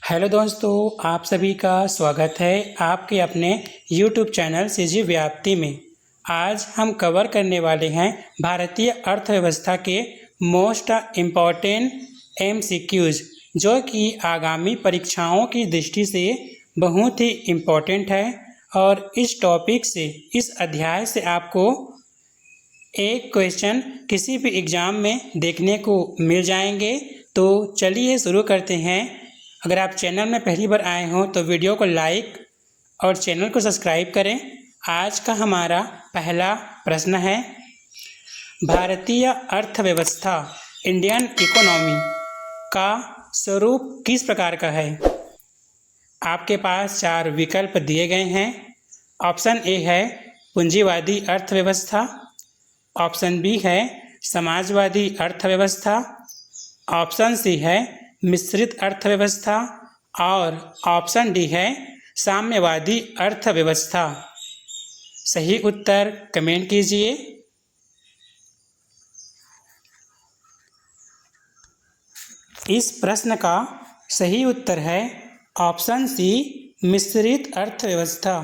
Hello दोस्तों, आप सभी का स्वागत है आपके अपने यूट्यूब चैनल सीजी व्याप्ति में। आज हम कवर करने वाले हैं भारतीय अर्थव्यवस्था के मोस्ट इम्पॉर्टेंट एमसीक्यूज, जो कि आगामी परीक्षाओं की दृष्टि से बहुत ही इम्पॉर्टेंट है। और इस टॉपिक से, इस अध्याय से आपको एक क्वेश्चन किसी भी एग्ज़ाम में देखने को मिल जाएंगे। तो चलिए शुरू करते हैं। अगर आप चैनल में पहली बार आए हों तो वीडियो को लाइक और चैनल को सब्सक्राइब करें। आज का हमारा पहला प्रश्न है, भारतीय अर्थव्यवस्था इंडियन इकोनॉमी का स्वरूप किस प्रकार का है? आपके पास 4 विकल्प दिए गए हैं। ऑप्शन ए है पूंजीवादी अर्थव्यवस्था, ऑप्शन बी है समाजवादी अर्थव्यवस्था, ऑप्शन सी है मिश्रित अर्थव्यवस्था और ऑप्शन डी है साम्यवादी अर्थव्यवस्था। सही उत्तर कमेंट कीजिए। इस प्रश्न का सही उत्तर है ऑप्शन सी मिश्रित अर्थव्यवस्था।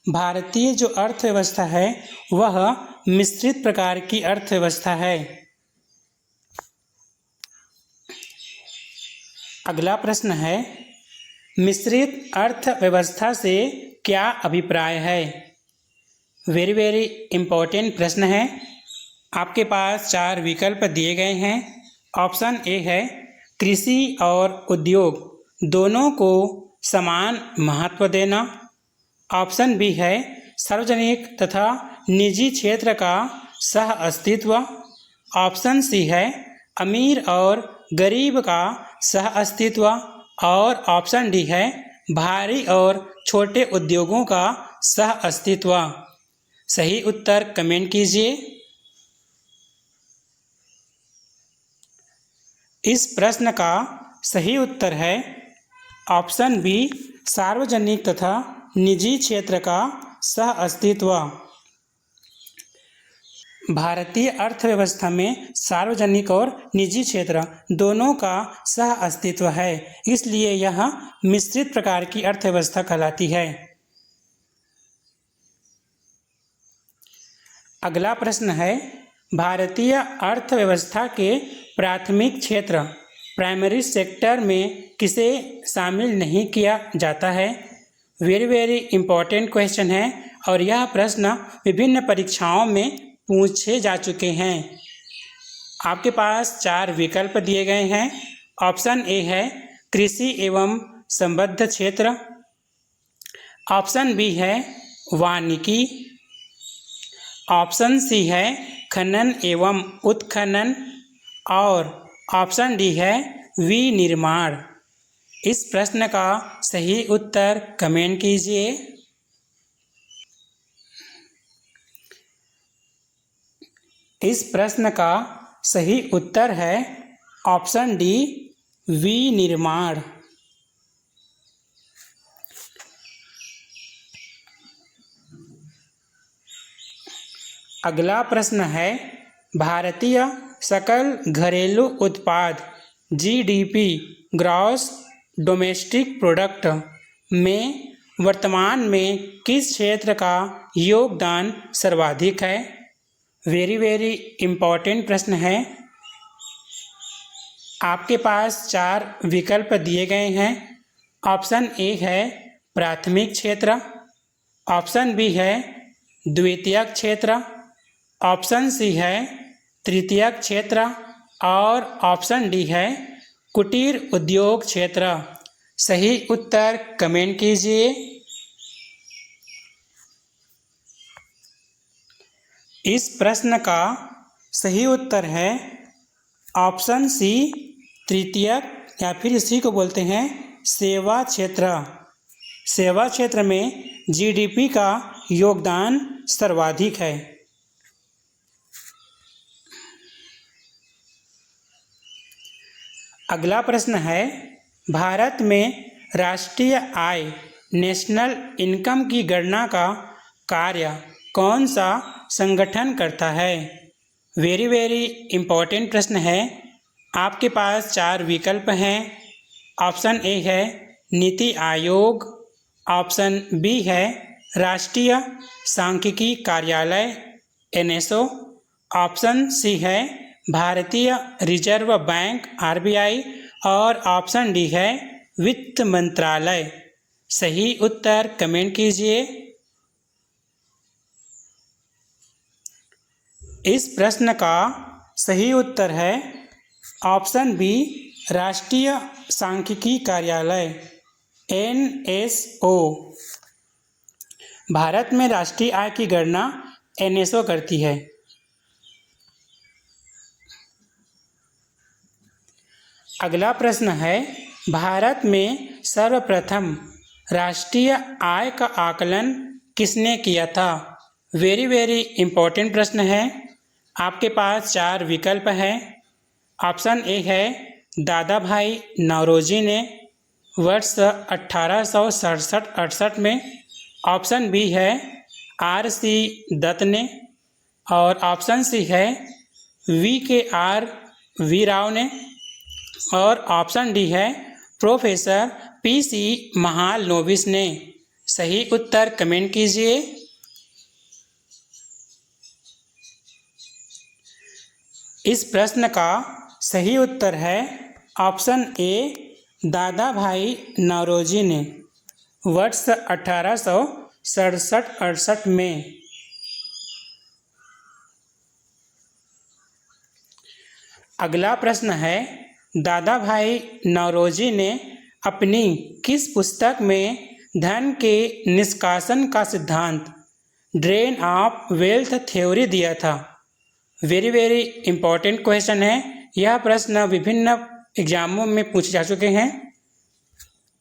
भारतीय जो अर्थव्यवस्था है वह मिश्रित प्रकार की अर्थव्यवस्था है। अगला प्रश्न है, मिश्रित अर्थव्यवस्था से क्या अभिप्राय है? वेरी इम्पोर्टेंट प्रश्न है। आपके पास 4 विकल्प दिए गए हैं। ऑप्शन ए है कृषि और उद्योग दोनों को समान महत्व देना, ऑप्शन बी है सार्वजनिक तथा निजी क्षेत्र का सह अस्तित्व, ऑप्शन सी है अमीर और गरीब का सह अस्तित्व और ऑप्शन डी है भारी और छोटे उद्योगों का सह अस्तित्व। सही उत्तर कमेंट कीजिए। इस प्रश्न का सही उत्तर है ऑप्शन बी सार्वजनिक तथा निजी क्षेत्र का सह अस्तित्व। भारतीय अर्थव्यवस्था में सार्वजनिक और निजी क्षेत्र दोनों का सह अस्तित्व है, इसलिए यह मिश्रित प्रकार की अर्थव्यवस्था कहलाती है। अगला प्रश्न है, भारतीय अर्थव्यवस्था के प्राथमिक क्षेत्र प्राइमरी सेक्टर में किसे शामिल नहीं किया जाता है? वेरी इम्पोर्टेंट क्वेश्चन है और यह प्रश्न विभिन्न परीक्षाओं में पूछे जा चुके हैं। आपके पास 4 विकल्प दिए गए हैं। ऑप्शन ए है कृषि एवं संबद्ध क्षेत्र, ऑप्शन बी है वानिकी, ऑप्शन सी है खनन एवं उत्खनन और ऑप्शन डी है विनिर्माण। इस प्रश्न का सही उत्तर कमेंट कीजिए। इस प्रश्न का सही उत्तर है ऑप्शन डी विनिर्माण। अगला प्रश्न है, भारतीय सकल घरेलू उत्पाद जीडीपी ग्रॉस डोमेस्टिक प्रोडक्ट में वर्तमान में किस क्षेत्र का योगदान सर्वाधिक है? वेरी इम्पोर्टेंट प्रश्न है। आपके पास 4 विकल्प दिए गए हैं। ऑप्शन ए है प्राथमिक क्षेत्र, ऑप्शन बी है द्वितीयक क्षेत्र, ऑप्शन सी है तृतीयक क्षेत्र और ऑप्शन डी है कुटीर उद्योग क्षेत्र। सही उत्तर कमेंट कीजिए। इस प्रश्न का सही उत्तर है ऑप्शन सी तृतीयक, या फिर इसी को बोलते हैं सेवा क्षेत्र। सेवा क्षेत्र में जीडीपी का योगदान सर्वाधिक है। अगला प्रश्न है, भारत में राष्ट्रीय आय नेशनल इनकम की गणना का कार्य कौन सा संगठन करता है? वेरी इम्पोर्टेंट प्रश्न है। आपके पास 4 विकल्प हैं। ऑप्शन ए है नीति आयोग। ऑप्शन बी है राष्ट्रीय सांख्यिकी कार्यालय NSO। ऑप्शन सी है भारतीय रिजर्व बैंक RBI और ऑप्शन डी है वित्त मंत्रालय। सही उत्तर कमेंट कीजिए। इस प्रश्न का सही उत्तर है ऑप्शन बी राष्ट्रीय सांख्यिकी कार्यालय NSO। भारत में राष्ट्रीय आय की गणना NSO करती है। अगला प्रश्न है भारत में सर्वप्रथम राष्ट्रीय आय का आकलन किसने किया था। वेरी इम्पोर्टेंट प्रश्न है। आपके पास 4 विकल्प हैं। ऑप्शन ए है दादा भाई नौरोजी ने वर्ष 1867-68 में। ऑप्शन बी है RC दत्त ने और ऑप्शन सी है VKR राव ने और ऑप्शन डी है प्रोफेसर PC महालनोबिस ने। सही उत्तर कमेंट कीजिए। इस प्रश्न का सही उत्तर है ऑप्शन ए दादा भाई नौरोजी ने वर्ष 1867-68 में। अगला प्रश्न है दादा भाई नौरोजी ने अपनी किस पुस्तक में धन के निष्कासन का सिद्धांत ड्रेन ऑफ वेल्थ थ्योरी दिया था। वेरी इम्पोर्टेंट क्वेश्चन है। यह प्रश्न विभिन्न एग्जामों में पूछे जा चुके हैं।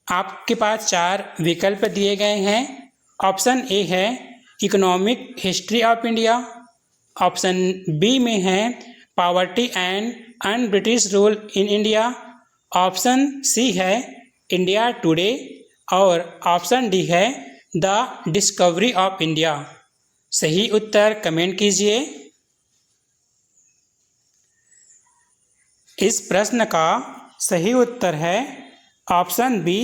आपके पास 4 विकल्प दिए गए हैं। ऑप्शन ए है economic history of India. Option B में है poverty and un British rule in India. Option C है इंडिया टुडे और ऑप्शन डी है द डिस्कवरी ऑफ इंडिया। सही उत्तर कमेंट कीजिए। इस प्रश्न का सही उत्तर है option B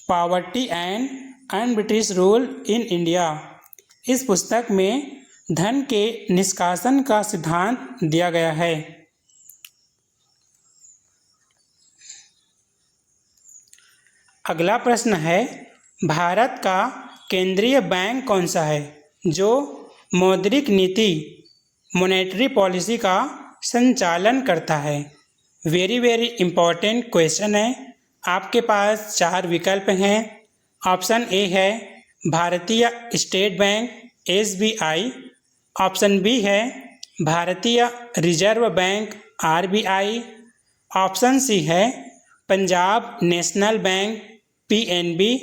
poverty and un British rule in India. इस पुस्तक में धन के निष्कासन का सिद्धांत दिया गया है। अगला प्रश्न है भारत का केंद्रीय बैंक कौन सा है जो मौद्रिक नीति मॉनेटरी पॉलिसी का संचालन करता है। वेरी इम्पोर्टेंट क्वेश्चन है। आपके पास 4 विकल्प हैं। ऑप्शन ए है भारतीय state bank SBI। Option B है भारतीय reserve bank RBI। Option C है पंजाब नेशनल बैंक PNB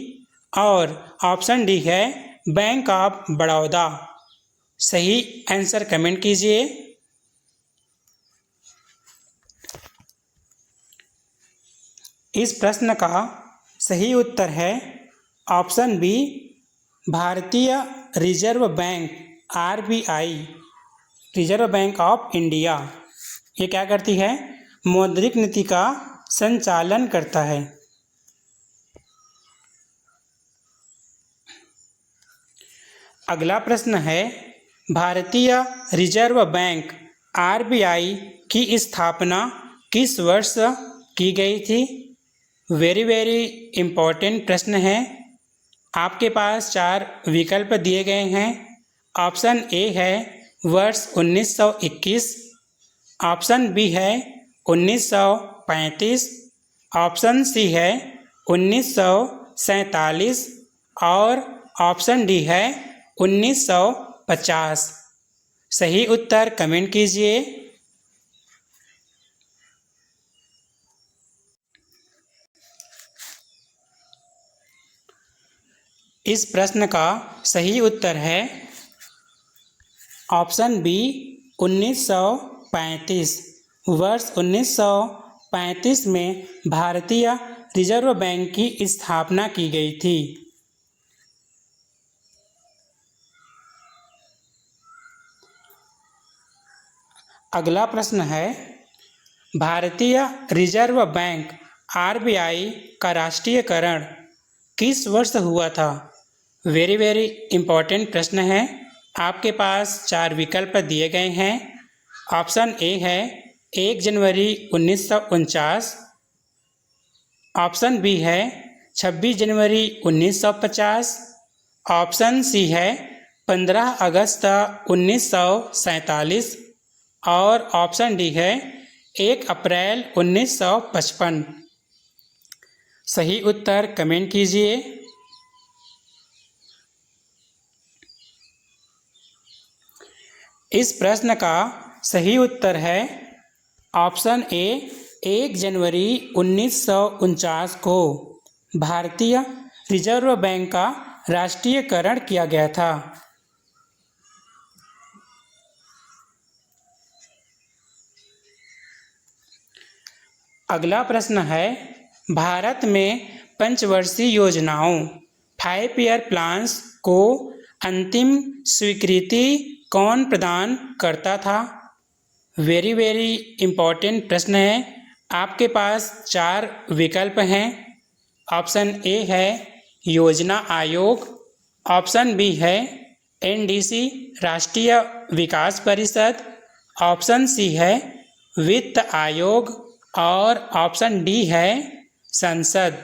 और ऑप्शन डी है बैंक ऑफ बड़ौदा। सही आंसर कमेंट कीजिए। इस प्रश्न का सही उत्तर है ऑप्शन बी भारतीय reserve bank RBI, reserve bank of India. ये क्या करती है? मौद्रिक नीति का संचालन करता है। अगला प्रश्न है भारतीय रिजर्व बैंक RBI की स्थापना किस वर्ष की गई थी? वेरी इम्पोर्टेंट प्रश्न है। आपके पास 4 विकल्प दिए गए हैं। ऑप्शन ए है वर्ष 1921। ऑप्शन बी है 1935। ऑप्शन सी है 1947 और ऑप्शन डी है 1950। सही उत्तर कमेंट कीजिए। इस प्रश्न का सही उत्तर है ऑप्शन बी 1935। वर्ष 1935 में भारतीय रिजर्व बैंक की स्थापना की गई थी। अगला प्रश्न है भारतीय रिजर्व बैंक RBI का राष्ट्रीयकरण किस वर्ष हुआ था? वेरी वेरी इम्पॉर्टेंट प्रश्न है। आपके पास 4 विकल्प दिए गए हैं। ऑप्शन ए है 1 जनवरी 1949, ऑप्शन बी है 26 जनवरी 1950, ऑप्शन सी है 15 अगस्त 1947 और ऑप्शन डी है 1 अप्रैल 1955। सही उत्तर कमेंट कीजिए। इस प्रश्न का सही उत्तर है ऑप्शन ए 1 जनवरी 1949 को भारतीय रिजर्व बैंक का राष्ट्रीयकरण किया गया था। अगला प्रश्न है, भारत में पंचवर्षीय योजनाओं 5 ईयर प्लान्स को अंतिम स्वीकृति कौन प्रदान करता था? वेरी वेरी इम्पॉर्टेंट प्रश्न है। आपके पास 4 विकल्प हैं। ऑप्शन ए है योजना आयोग, ऑप्शन बी है एनडीसी राष्ट्रीय विकास परिषद, ऑप्शन सी है वित्त आयोग और ऑप्शन डी है संसद।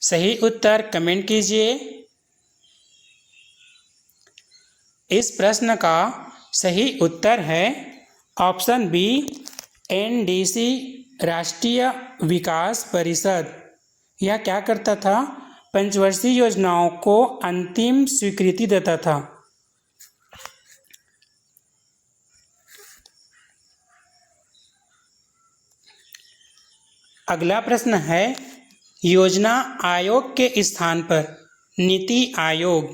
सही उत्तर कमेंट कीजिए। इस प्रश्न का सही उत्तर है ऑप्शन बी एनडीसी राष्ट्रीय विकास परिषद। यह क्या करता था? पंचवर्षीय योजनाओं को अंतिम स्वीकृति देता था। अगला प्रश्न है, योजना आयोग के स्थान पर नीति आयोग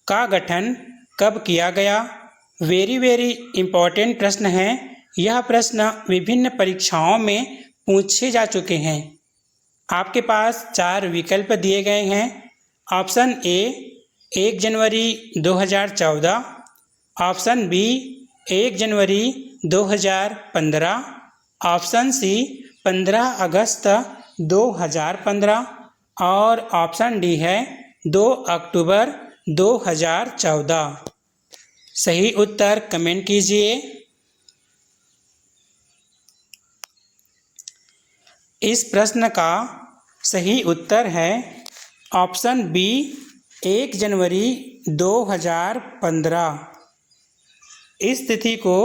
का गठन कब किया गया? वेरी वेरी इम्पॉर्टेंट प्रश्न है। यह प्रश्न विभिन्न परीक्षाओं में पूछे जा चुके हैं। आपके पास 4 विकल्प दिए गए हैं। ऑप्शन ए 1 जनवरी 2014, ऑप्शन बी 1 जनवरी 2015, ऑप्शन सी 15 अगस्त 2015 और ऑप्शन डी है 2 अक्टूबर 2014। सही उत्तर कमेंट कीजिए। इस प्रश्न का सही उत्तर है ऑप्शन बी 1 जनवरी 2015। इस तिथि को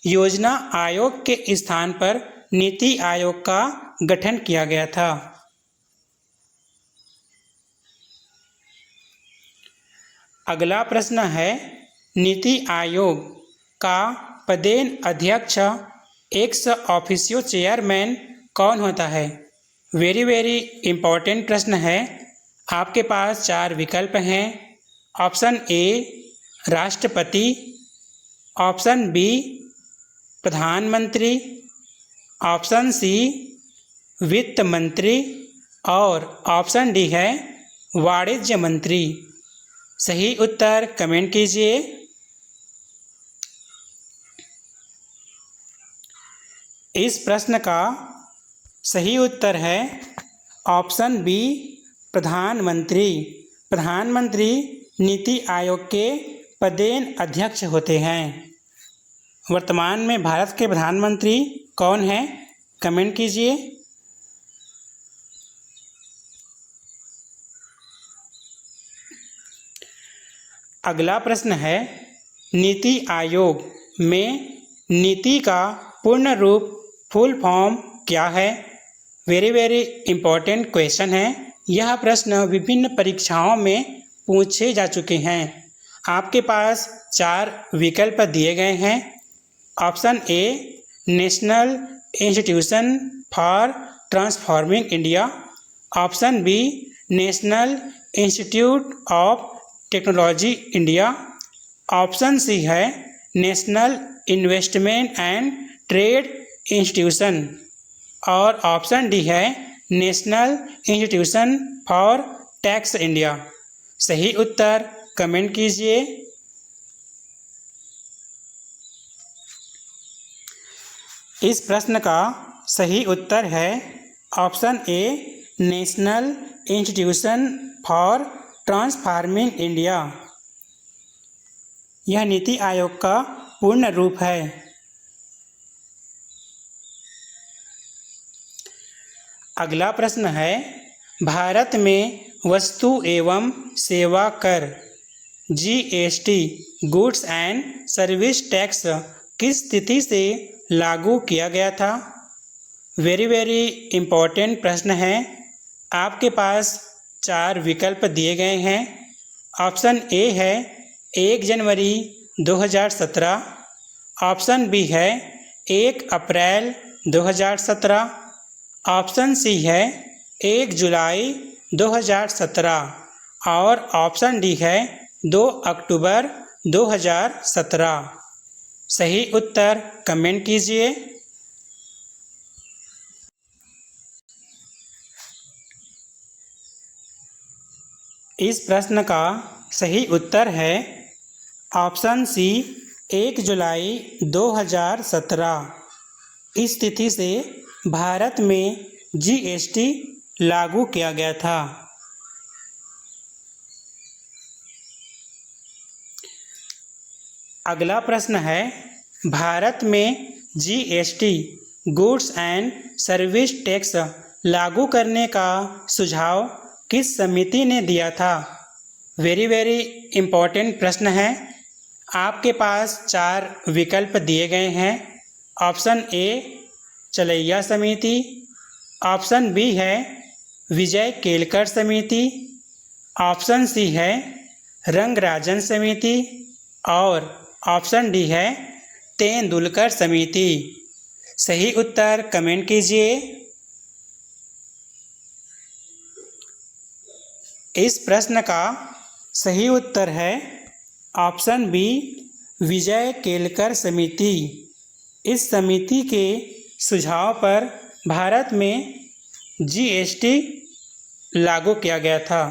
योजना आयोग के स्थान पर नीति आयोग का गठन किया गया था। अगला प्रश्न है, नीति आयोग का पदेन अध्यक्ष एक्स ऑफिशियो चेयरमैन कौन होता है? वेरी वेरी इम्पॉर्टेंट प्रश्न है। आपके पास 4 विकल्प हैं। ऑप्शन ए राष्ट्रपति, ऑप्शन बी प्रधानमंत्री, ऑप्शन सी वित्त मंत्री और ऑप्शन डी है वाणिज्य मंत्री। सही उत्तर कमेंट कीजिए। इस प्रश्न का सही उत्तर है ऑप्शन बी प्रधानमंत्री। प्रधानमंत्री नीति आयोग के पदेन अध्यक्ष होते हैं। वर्तमान में भारत के प्रधानमंत्री कौन हैं? कमेंट कीजिए। अगला प्रश्न है, नीति आयोग में नीति का पूर्ण रूप फुल फॉर्म क्या है? वेरी वेरी इम्पॉर्टेंट क्वेश्चन है। यह प्रश्न विभिन्न परीक्षाओं में पूछे जा चुके हैं। आपके पास 4 विकल्प दिए गए हैं। Option A National Institution for Transforming India, option B National Institute of Technology India, option C है National Investment and Trade Institution और ऑप्शन डी है National Institution for Tax India. सही उत्तर कमेंट कीजिए। इस प्रश्न का सही उत्तर है option A National Institution for Transforming India. यह नीति आयोग का पूर्ण रूप है। अगला प्रश्न है, भारत में वस्तु एवं सेवा कर GST goods and service tax किस तिथि से लागू किया गया था? वेरी इम्पोर्टेंट प्रश्न है। आपके पास 4 विकल्प दिए गए हैं। ऑप्शन ए है 1 जनवरी 2017, ऑप्शन बी है 1 अप्रैल 2017, ऑप्शन सी है 1 जुलाई 2017 और ऑप्शन डी है 2 अक्टूबर 2017। सही उत्तर कमेंट कीजिए। इस प्रश्न का सही उत्तर है ऑप्शन सी 1 जुलाई 2017। इस तिथि से भारत में GST लागू किया गया था। अगला प्रश्न है, भारत में GST goods and service tax लागू करने का सुझाव किस समिति ने दिया था? वेरी इम्पोर्टेंट प्रश्न है। आपके पास 4 विकल्प दिए गए हैं। ऑप्शन ए चलैया समिति, ऑप्शन बी है विजय केलकर समिति, ऑप्शन सी है रंगराजन समिति और ऑप्शन डी है तेंदुलकर समिति। सही उत्तर कमेंट कीजिए। इस प्रश्न का सही उत्तर है ऑप्शन बी विजय केलकर समिति। इस समिति के सुझाव पर भारत में GST लागू किया गया था।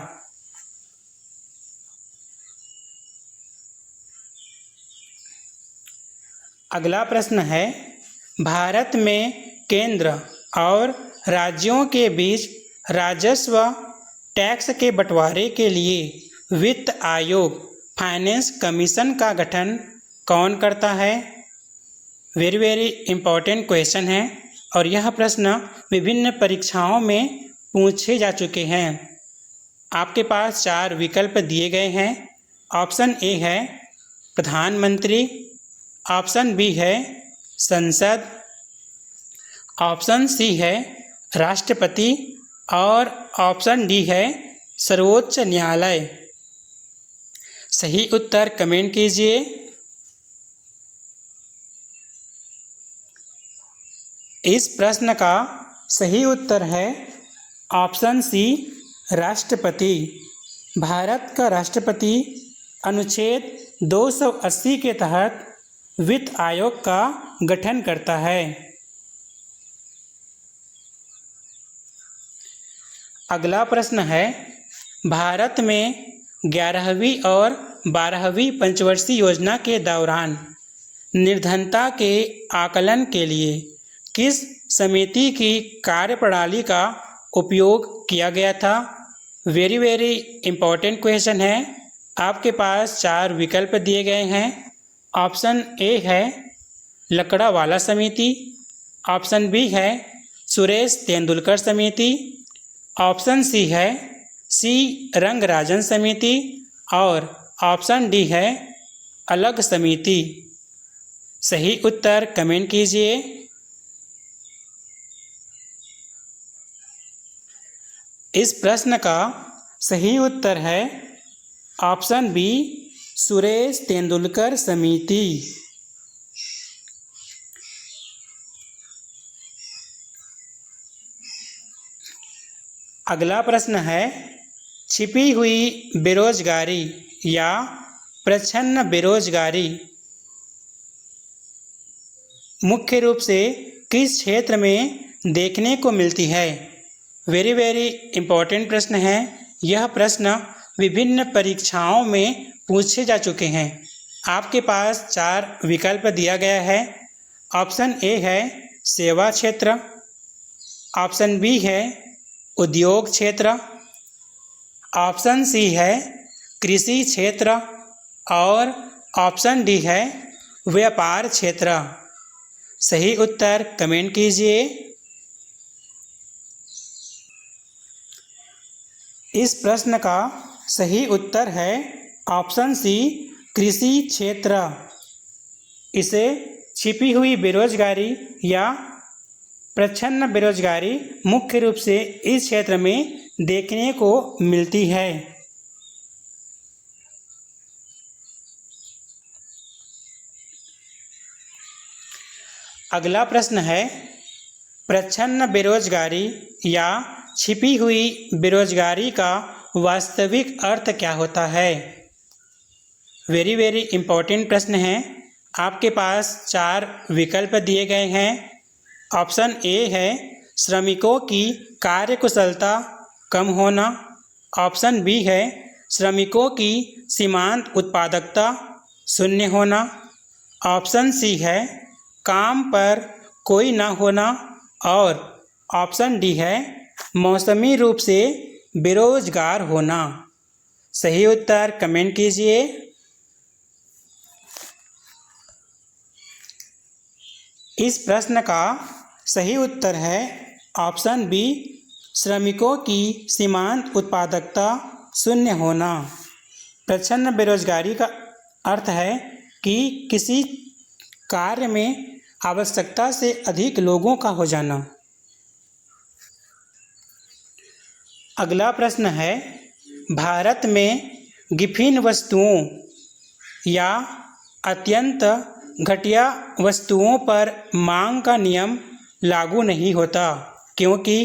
अगला प्रश्न है, भारत में केंद्र और राज्यों के बीच राजस्व टैक्स के बंटवारे के लिए वित्त आयोग फाइनेंस कमीशन का गठन कौन करता है? वेरी इम्पोर्टेंट क्वेश्चन है और यह प्रश्न विभिन्न परीक्षाओं में पूछे जा चुके हैं। आपके पास 4 विकल्प दिए गए हैं। ऑप्शन ए है प्रधानमंत्री, ऑप्शन बी है संसद, ऑप्शन सी है राष्ट्रपति और ऑप्शन डी है सर्वोच्च न्यायालय। सही उत्तर कमेंट कीजिए। इस प्रश्न का सही उत्तर है ऑप्शन सी राष्ट्रपति। भारत का राष्ट्रपति अनुच्छेद 280 के तहत वित्त आयोग का गठन करता है। अगला प्रश्न है, भारत में 11वीं और 12वीं पंचवर्षीय योजना के दौरान निर्धनता के आकलन के लिए किस समिति की कार्यप्रणाली का उपयोग किया गया था? वेरी इम्पोर्टेंट क्वेश्चन है। आपके पास 4 विकल्प दिए गए हैं। ऑप्शन ए है लकड़ावाला समिति, ऑप्शन बी है सुरेश तेंदुलकर समिति, ऑप्शन सी है रंगराजन समिति और ऑप्शन डी है अलग समिति। सही उत्तर कमेंट कीजिए। इस प्रश्न का सही उत्तर है ऑप्शन बी सुरेश तेंदुलकर समिति। अगला प्रश्न है, छिपी हुई बेरोजगारी या प्रच्छन्न बेरोजगारी मुख्य रूप से किस क्षेत्र में देखने को मिलती है? वेरी इम्पोर्टेंट प्रश्न है। यह प्रश्न विभिन्न परीक्षाओं में पूछे जा चुके हैं। आपके पास 4 विकल्प दिया गया है। ऑप्शन ए है सेवा क्षेत्र, ऑप्शन बी है उद्योग क्षेत्र, ऑप्शन सी है कृषि क्षेत्र और ऑप्शन डी है व्यापार क्षेत्र। सही उत्तर कमेंट कीजिए। इस प्रश्न का सही उत्तर है ऑप्शन सी कृषि क्षेत्र। इसे छिपी हुई बेरोजगारी या प्रच्छन्न बेरोजगारी मुख्य रूप से इस क्षेत्र में देखने को मिलती है। अगला प्रश्न है प्रच्छन्न बेरोजगारी या छिपी हुई बेरोजगारी का वास्तविक अर्थ क्या होता है। वेरी वेरी इम्पोर्टेंट प्रश्न है। आपके पास 4 विकल्प दिए गए हैं। ऑप्शन ए है श्रमिकों की कार्यकुशलता कम होना। ऑप्शन बी है श्रमिकों की सीमांत उत्पादकता शून्य होना। ऑप्शन सी है काम पर कोई ना होना। और ऑप्शन डी है मौसमी रूप से बेरोजगार होना। सही उत्तर कमेंट कीजिए। इस प्रश्न का सही उत्तर है ऑप्शन बी श्रमिकों की सीमांत उत्पादकता शून्य होना। प्रच्छन्न बेरोजगारी का अर्थ है कि किसी कार्य में आवश्यकता से अधिक लोगों का हो जाना। अगला प्रश्न है भारत में गिफिन वस्तुओं या अत्यंत घटिया वस्तुओं पर मांग का नियम लागू नहीं होता क्योंकि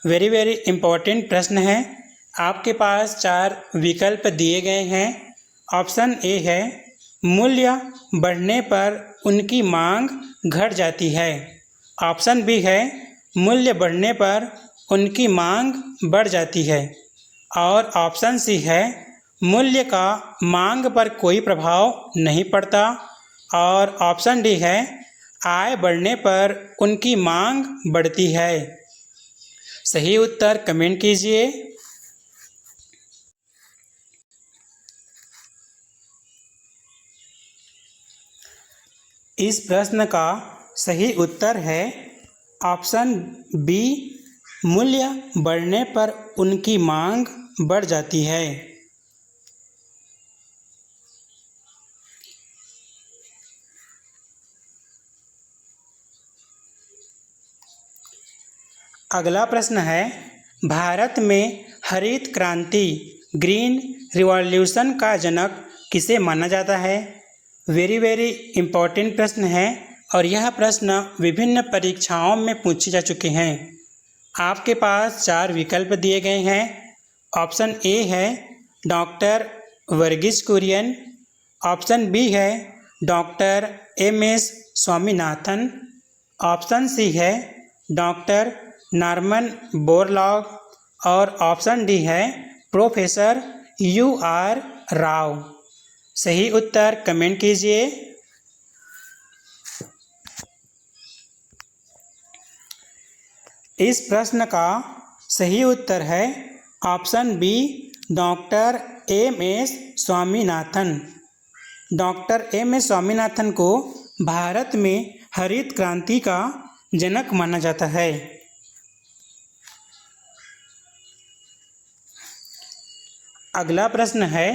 वेरी वेरी इम्पोर्टेंट प्रश्न है। आपके पास 4 विकल्प दिए गए हैं। ऑप्शन ए है मूल्य बढ़ने पर उनकी मांग घट जाती है। ऑप्शन बी है मूल्य बढ़ने पर उनकी मांग बढ़ जाती है। और ऑप्शन सी है मूल्य का मांग पर कोई प्रभाव नहीं पड़ता। और ऑप्शन डी है आय बढ़ने पर उनकी मांग बढ़ती है। सही उत्तर कमेंट कीजिए। इस प्रश्न का सही उत्तर है ऑप्शन बी मूल्य बढ़ने पर उनकी मांग बढ़ जाती है। अगला प्रश्न है भारत में हरित क्रांति ग्रीन रिवॉल्यूशन का जनक किसे माना जाता है। वेरी वेरी इम्पोर्टेंट प्रश्न है और यह प्रश्न विभिन्न परीक्षाओं में पूछे जा चुके हैं। आपके पास 4 विकल्प दिए गए हैं। ऑप्शन ए है doctor Verghese Kurien. Option B है doctor M S. Swaminathan. Option C है डॉक्टर नॉर्मन बोरलॉग। और ऑप्शन डी है प्रोफेसर U.R. राव। सही उत्तर कमेंट कीजिए। इस प्रश्न का सही उत्तर है option B doctor M S. Swaminathan. Doctor M S. Swaminathan को भारत में हरित क्रांति का जनक माना जाता है। अगला प्रश्न है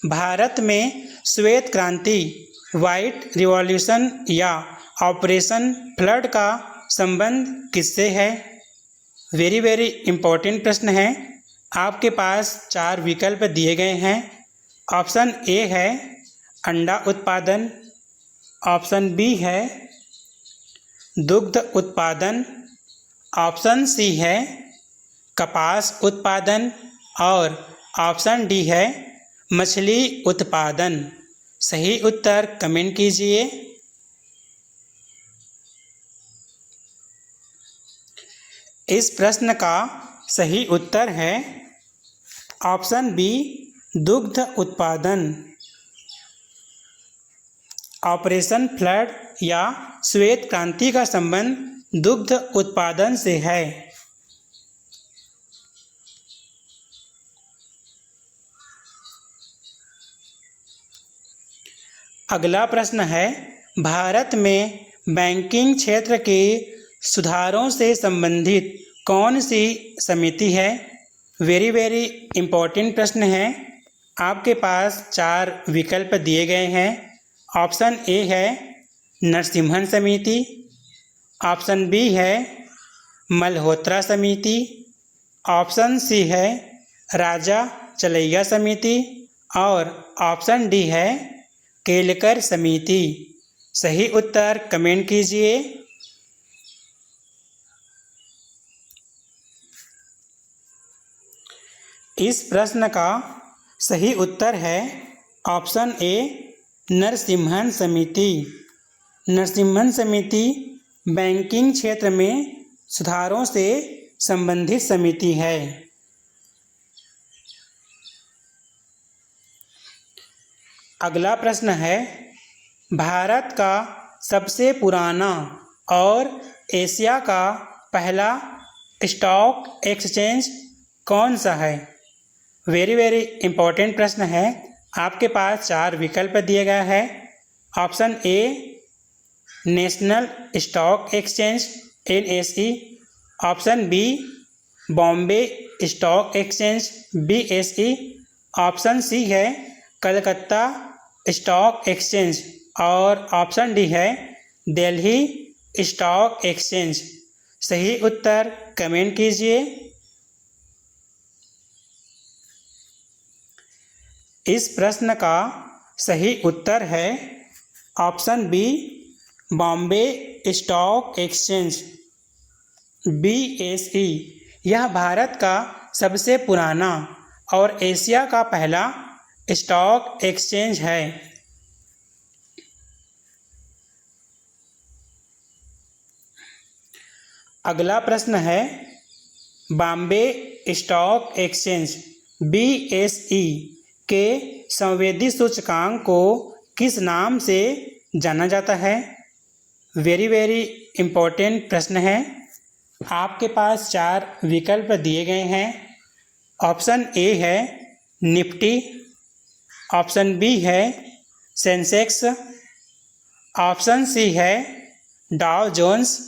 भारत में श्वेत क्रांति व्हाइट रिवॉल्यूशन या ऑपरेशन फ्लड का संबंध किससे है। वेरी वेरी इम्पोर्टेंट प्रश्न है। आपके पास 4 विकल्प दिए गए हैं। ऑप्शन ए है अंडा उत्पादन। ऑप्शन बी है दुग्ध उत्पादन। ऑप्शन सी है कपास उत्पादन। और ऑप्शन डी है मछली उत्पादन। सही उत्तर कमेंट कीजिए। इस प्रश्न का सही उत्तर है ऑप्शन बी दुग्ध उत्पादन। ऑपरेशन फ्लड या श्वेत क्रांति का संबंध दुग्ध उत्पादन से है। अगला प्रश्न है, भारत में बैंकिंग क्षेत्र के सुधारों से संबंधित कौन सी समिति है? वेरी इम्पोर्टेंट प्रश्न है। आपके पास 4 विकल्प दिए गए हैं। ऑप्शन ए है नरसिम्हन समिति, ऑप्शन बी है मल्होत्रा समिति, ऑप्शन सी है राजा चलैया समिति और ऑप्शन डी है केलकर समिति। सही उत्तर कमेंट कीजिए। इस प्रश्न का सही उत्तर है ऑप्शन ए नरसिम्हन समिति। नरसिम्हन समिति बैंकिंग क्षेत्र में सुधारों से संबंधित समिति है। अगला प्रश्न है, भारत का सबसे पुराना और एशिया का पहला स्टॉक एक्सचेंज कौन सा है? वेरी इम्पोर्टेंट प्रश्न है। आपके पास 4 विकल्प दिए गए हैं। Option A national stock exchange NSE, option B Bombay stock exchange BSE, option C है कलकत्ता स्टॉक एक्सचेंज और ऑप्शन डी है दिल्ली स्टॉक एक्सचेंज। सही उत्तर कमेंट कीजिए। इस प्रश्न का सही उत्तर है option B Bombay stock exchange BSE। यह भारत का सबसे पुराना और एशिया का पहला स्टॉक एक्सचेंज है। अगला प्रश्न है, बॉम्बे स्टॉक एक्सचेंज BSE के संवेदी सूचकांक को किस नाम से जाना जाता है? वेरी इम्पोर्टेंट प्रश्न है। आपके पास 4 विकल्प दिए गए हैं। ऑप्शन ए है निफ्टी, ऑप्शन बी है सेंसेक्स, ऑप्शन सी है डाउ जोन्स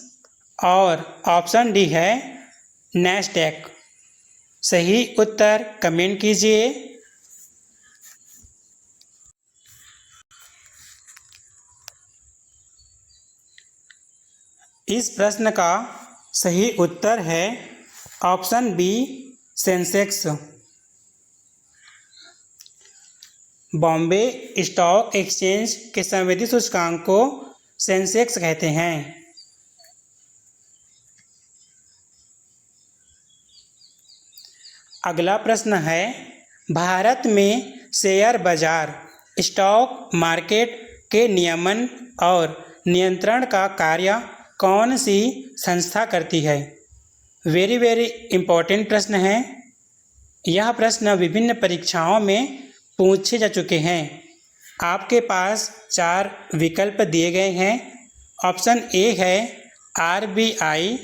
और ऑप्शन डी है नैस्डैक। सही उत्तर कमेंट कीजिए। इस प्रश्न का सही उत्तर है option B Sensex. Bombay stock exchange के संवेदी सूचकांक को सेंसेक्स कहते हैं। अगला प्रश्न है, भारत में शेयर बाजार स्टॉक मार्केट के नियमन और नियंत्रण का कार्य कौन सी संस्था करती है? वेरी इम्पोर्टेंट प्रश्न है। यह प्रश्न विभिन्न परीक्षाओं में पूछे जा चुके हैं। आपके पास 4 विकल्प दिए गए हैं। ऑप्शन ए है RBI,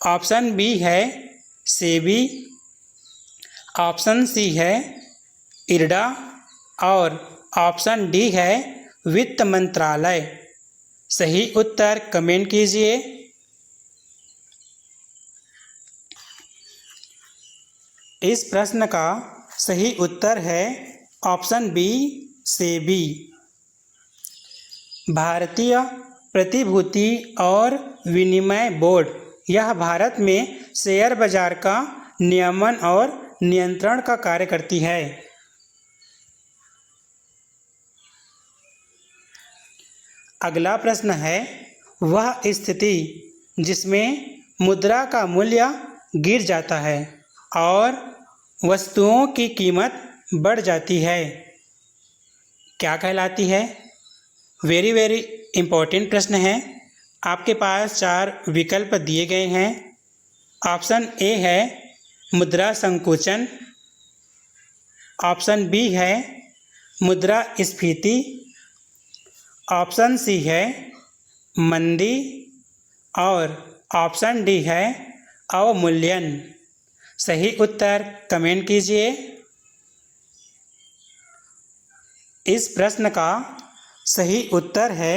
ऑप्शन बी है सेबी, ऑप्शन सी है IRDA और ऑप्शन डी है वित्त मंत्रालय। सही उत्तर कमेंट कीजिए। इस प्रश्न का सही उत्तर है ऑप्शन बी सेबी। भारतीय प्रतिभूति और विनिमय बोर्ड यह भारत में शेयर बाजार का नियमन और नियंत्रण का कार्य करती है। अगला प्रश्न है, वह स्थिति जिसमें मुद्रा का मूल्य गिर जाता है और वस्तुओं की कीमत बढ़ जाती है, क्या कहलाती है? वेरी इम्पोर्टेंट प्रश्न है। आपके पास 4 विकल्प दिए गए हैं। ऑप्शन ए है मुद्रा संकुचन, ऑप्शन बी है मुद्रा स्फीति, ऑप्शन सी है मंदी और ऑप्शन डी है अवमूल्यन। सही उत्तर कमेंट कीजिए। इस प्रश्न का सही उत्तर है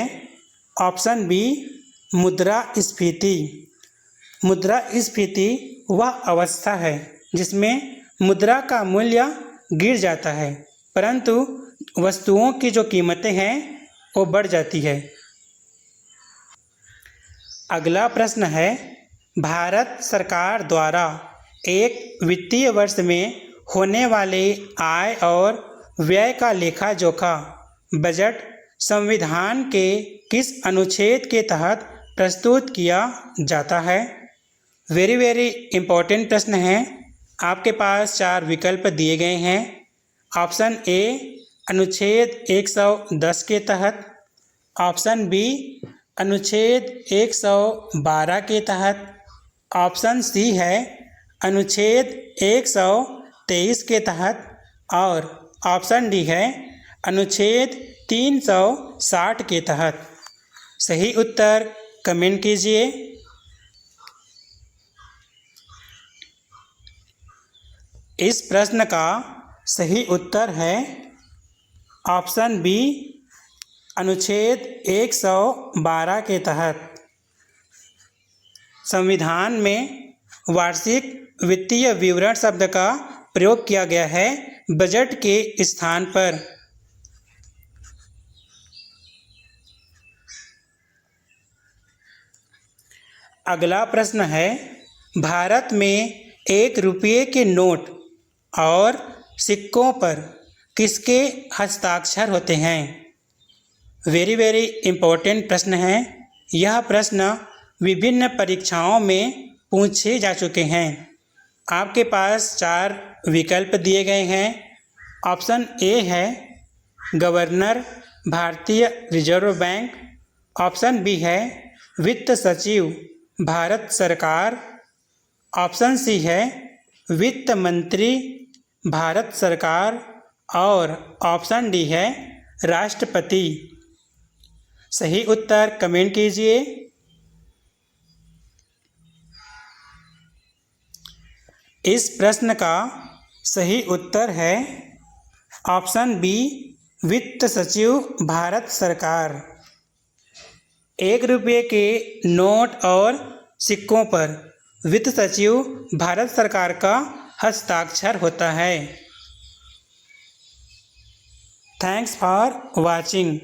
ऑप्शन बी मुद्रास्फीति। मुद्रास्फीति वह अवस्था है जिसमें मुद्रा का मूल्य गिर जाता है परंतु वस्तुओं की जो कीमतें हैं वो बढ़ जाती है। अगला प्रश्न है, भारत सरकार द्वारा एक वित्तीय वर्ष में होने वाले आय और व्यय का लेखा जोखा बजट संविधान के किस अनुच्छेद के तहत प्रस्तुत किया जाता है? वेरी इम्पोर्टेंट प्रश्न है। आपके पास 4 विकल्प दिए गए हैं। ऑप्शन ए अनुच्छेद 110 के तहत, ऑप्शन बी अनुच्छेद 112 के तहत, ऑप्शन सी है अनुच्छेद 123 के तहत और ऑप्शन डी है अनुच्छेद 360 के तहत। सही उत्तर कमेंट कीजिए। इस प्रश्न का सही उत्तर है ऑप्शन बी अनुच्छेद 112 के तहत। संविधान में वार्षिक वित्तीय विवरण शब्द का प्रयोग किया गया है बजट के स्थान पर। अगला प्रश्न है, भारत में 1 रुपये के नोट और सिक्कों पर किसके हस्ताक्षर होते हैं? वेरी इम्पोर्टेंट प्रश्न है। यह प्रश्न विभिन्न परीक्षाओं में पूछे जा चुके हैं। आपके पास 4 विकल्प दिए गए हैं। ऑप्शन ए है गवर्नर भारतीय रिजर्व बैंक, ऑप्शन बी है वित्त सचिव भारत सरकार, ऑप्शन सी है वित्त मंत्री भारत सरकार और ऑप्शन डी है राष्ट्रपति। सही उत्तर कमेंट कीजिए। इस प्रश्न का सही उत्तर है ऑप्शन बी वित्त सचिव भारत सरकार। 1 रुपये के नोट और सिक्कों पर वित्त सचिव भारत सरकार का हस्ताक्षर होता है। Thanks for watching.